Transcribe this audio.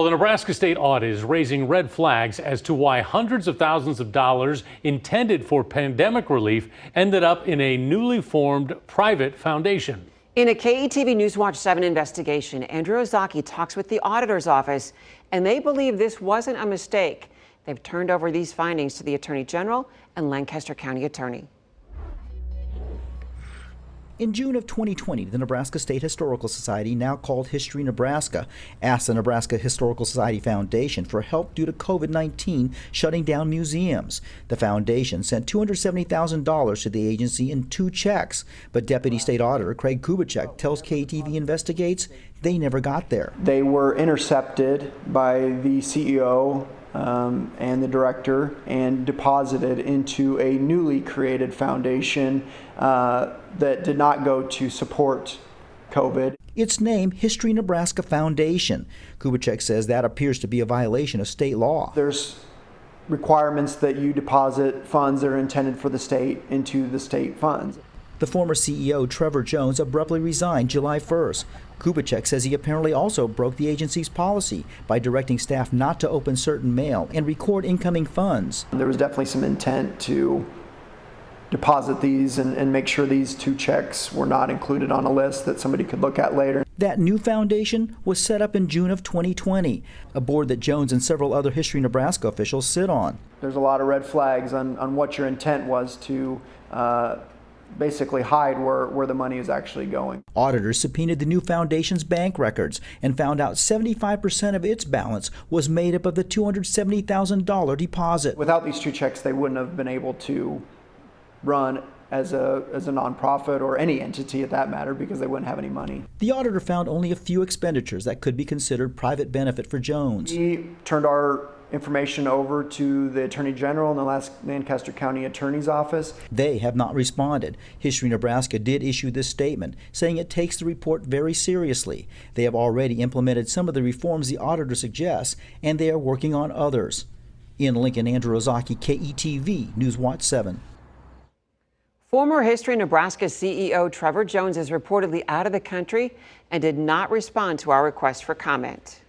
Well, the Nebraska State audit is raising red flags as to why hundreds of thousands of dollars intended for pandemic relief ended up in a newly formed private foundation. In a KETV Newswatch 7 investigation, Andrew Ozaki talks with the auditor's office, and they believe this wasn't a mistake. They've turned over these findings to the Attorney General and Lancaster County Attorney. In June of 2020, the Nebraska State Historical Society, now called History Nebraska, asked the Nebraska Historical Society Foundation for help due to COVID-19 shutting down museums. The foundation sent $270,000 to the agency in 2 checks, but Deputy State Auditor Craig Kubicek tells KETV Investigates they never got there. They were intercepted by the CEO and the director and deposited into a newly created foundation that did not go to support COVID. Its name, History Nebraska Foundation. Kubicek says that appears to be a violation of state law. There's requirements that you deposit funds that are intended for the state into the state funds. The former CEO, Trevor Jones, abruptly resigned July 1st. Kubicek says he apparently also broke the agency's policy by directing staff not to open certain mail and record incoming funds. There was definitely some intent to deposit these and make sure these 2 checks were not included on a list that somebody could look at later. That new foundation was set up in June of 2020, a board that Jones and several other History Nebraska officials sit on. There's a lot of red flags on what your intent was to basically hide where the money is actually going. Auditors subpoenaed the new foundation's bank records and found out 75% of its balance was made up of the $270,000 deposit. Without these 2 checks, they wouldn't have been able to run as a nonprofit or any entity at that matter because they wouldn't have any money. The auditor found only a few expenditures that could be considered private benefit for Jones. We turned our information over to the Attorney General and the Lancaster County Attorney's Office. They have not responded. History Nebraska did issue this statement, saying it takes the report very seriously. They have already implemented some of the reforms the auditor suggests, and they are working on others. In Lincoln, Andrew Ozaki, KETV Newswatch 7. Former History Nebraska CEO Trevor Jones is reportedly out of the country and did not respond to our request for comment.